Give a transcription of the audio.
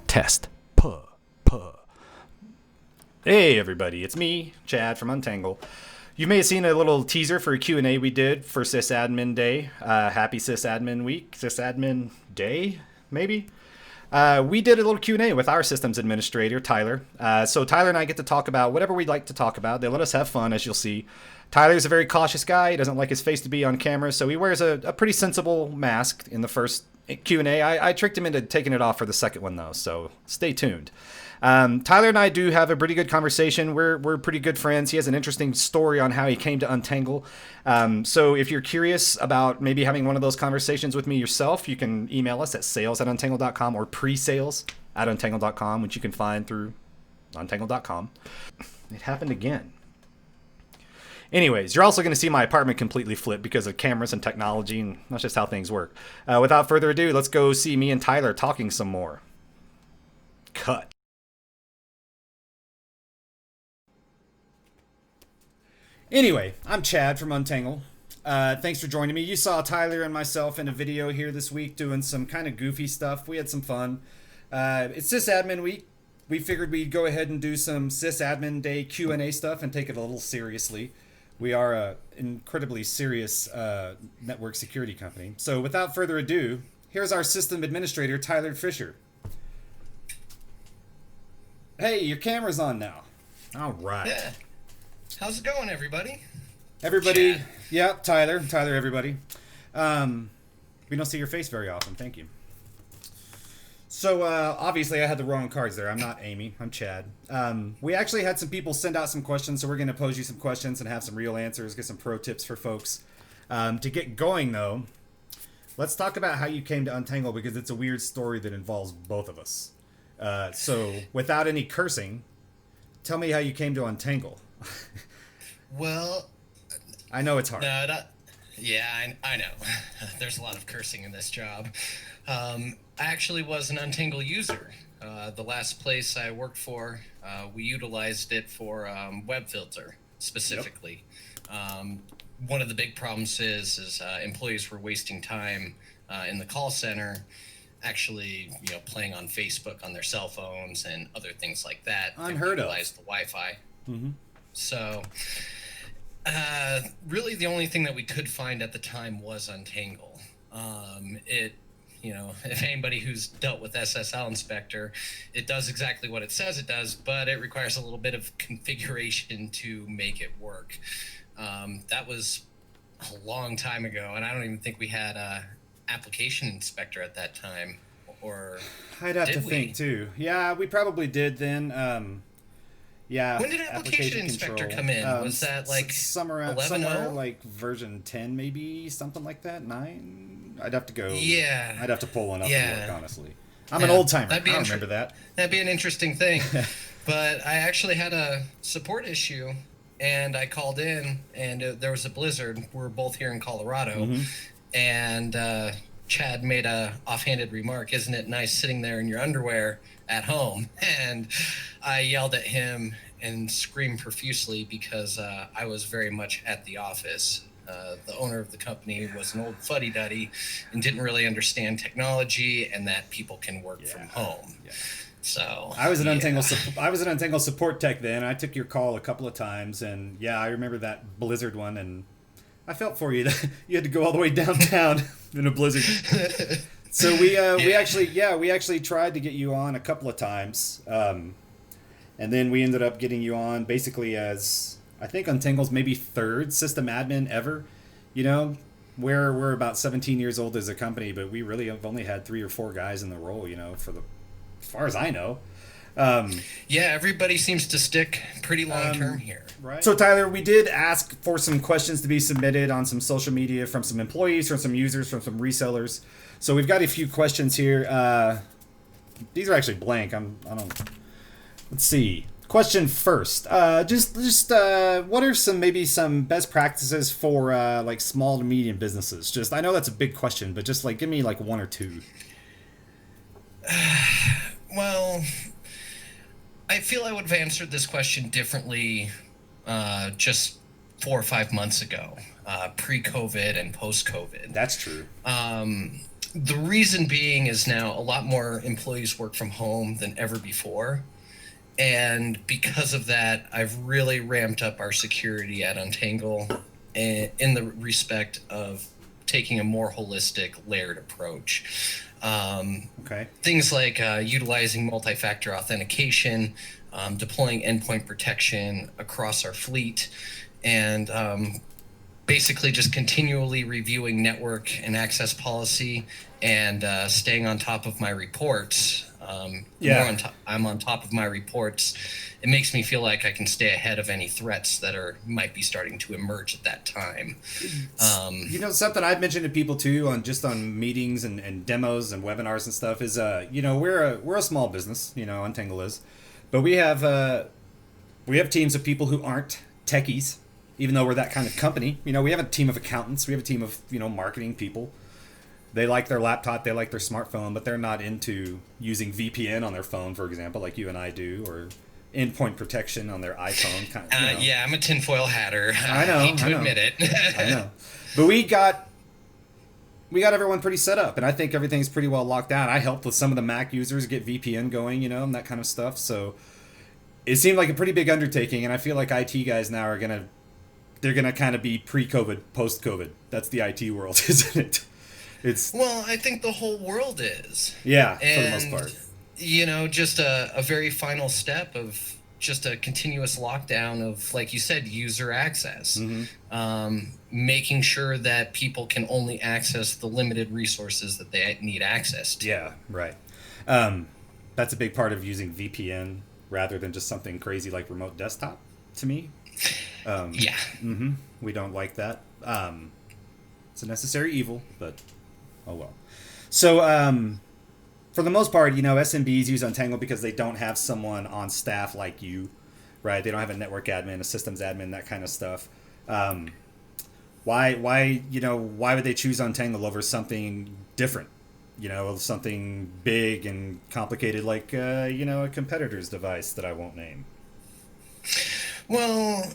Test. Puh. Puh. Hey everybody, it's me, Chad from Untangle. You may have seen a little teaser for a Q&A we did for SysAdmin Day. Happy SysAdmin Week, SysAdmin Day, maybe? We did a little Q&A with our systems administrator, Tyler. So Tyler and I get to talk about whatever we'd like to talk about. They let us have fun, as you'll see. Tyler's a very cautious guy. He doesn't like his face to be on camera, so he wears a pretty sensible mask in the first Q&A. I tricked him into taking it off for the second one, though, so stay tuned. Tyler and I do have a pretty good conversation. We're pretty good friends. He has an interesting story on how he came to Untangle. So if you're curious about maybe having one of those conversations with me yourself, you can email us at sales@untangle.com or presales@untangle.com, which you can find through untangle.com. It happened again. Anyways, you're also going to see my apartment completely flip because of cameras and technology, and that's just how things work. Without further ado, let's go see me and Tyler talking some more. Cut. Anyway, I'm Chad from Untangle. Thanks for joining me. You saw Tyler and myself in a video here this week doing some kind of goofy stuff. We had some fun. It's SysAdmin week. We figured we'd go ahead and do some SysAdmin Day Q&A stuff and take it a little seriously. We are an incredibly serious network security company. So without further ado, here's our system administrator, Tyler Fisher. Hey, your camera's on now. All right. Yeah. How's it going, everybody? Everybody, Chad. yeah, Tyler, everybody. We don't see your face very often, thank you. So, obviously I had the wrong cards there. I'm not Amy, I'm Chad. We actually had some people send out some questions, so we're going to pose you some questions and have some real answers, get some pro tips for folks. To get going, though, let's talk about how you came to Untangle, because it's a weird story that involves both of us. So, without any cursing, tell me how you came to Untangle. Well, I know it's hard. Yeah, I know. There's a lot of cursing in this job. I actually was an Untangle user. The last place I worked for, we utilized it for web filter specifically. Yep. One of the big problems is employees were wasting time in the call center, actually, playing on Facebook on their cell phones and other things like that. Unheard of. Utilize the Wi-Fi. Mm-hmm. So, really, the only thing that we could find at the time was Untangle. If anybody who's dealt with SSL Inspector, it does exactly what it says it does, but it requires a little bit of configuration to make it work. That was a long time ago, and I don't even think we had a application inspector at that time. Or I'd have to think too. Yeah, we probably did then. Yeah. When did application inspector come in? Was that like somewhere 11.0? like version 10 maybe, something like that? 9? I'd have to go. Yeah. I'd have to pull one up and look, honestly. I'm an Yeah, old timer. I that'd be don't remember that. That'd be an interesting thing. But I actually had a support issue, and I called in, and there was a blizzard. We're both here in Colorado, and Chad made a offhanded remark, "Isn't it nice sitting there in your underwear at home?" And I yelled at him and screamed profusely because I was very much at the office. The owner of the company was an old fuddy-duddy and didn't really understand technology and that people can work from home. Yeah. So I was an Untangle. I was an Untangle support tech then. I took your call a couple of times, and I remember that blizzard one, and I felt for you. You had to go all the way downtown in a blizzard. So we actually tried to get you on a couple of times, and then we ended up getting you on basically as, I think, Untangle's maybe third system admin ever. We're about 17 years old as a company, but we really have only had 3 or 4 guys in the role, as far as I know. Everybody seems to stick pretty long term here. Right. So Tyler, we did ask for some questions to be submitted on some social media from some employees, from some users, from some resellers. So we've got a few questions here. These are actually blank. Let's see. Question first. What are some best practices for like small to medium businesses? I know that's a big question, but give me like 1 or 2. Well, I feel I would have answered this question differently just 4 or 5 months ago, pre-COVID and post-COVID. That's true. The reason being is now a lot more employees work from home than ever before. And because of that, I've really ramped up our security at Untangle in the respect of taking a more holistic, layered approach. Okay. Things like utilizing multi-factor authentication, deploying endpoint protection across our fleet, and basically just continually reviewing network and access policy and staying on top of my reports. I'm on top of my reports. It makes me feel like I can stay ahead of any threats that might be starting to emerge at that time. Something I've mentioned to people too on meetings and demos and webinars and stuff is we're a small business, Untangle is, but we have teams of people who aren't techies, even though we're that kind of company. We have a team of accountants, we have a team of marketing people. They like their laptop, they like their smartphone, but they're not into using VPN on their phone, for example, like you and I do, or endpoint protection on their iPhone. Yeah, I'm a tinfoil hatter. I know. I hate to admit it. I know, but we got everyone pretty set up, and I think everything's pretty well locked down. I helped with some of the Mac users get VPN going, and that kind of stuff. So it seemed like a pretty big undertaking, and I feel like IT guys now are they're gonna kind of be pre-COVID, post-COVID. That's the IT world, isn't it? Well, I think the whole world is. Yeah, for the most part. Just a very final step of just a continuous lockdown of, like you said, user access. Mm-hmm. Making sure that people can only access the limited resources that they need access to. Yeah, right. That's a big part of using VPN rather than just something crazy like remote desktop, to me. Yeah. Mm-hmm. We don't like that. It's a necessary evil, but oh well. So, for the most part, SMBs use Untangle because they don't have someone on staff like you, right? They don't have a network admin, a systems admin, that kind of stuff. Why would they choose Untangle over something different? Something big and complicated like, a competitor's device that I won't name. Well,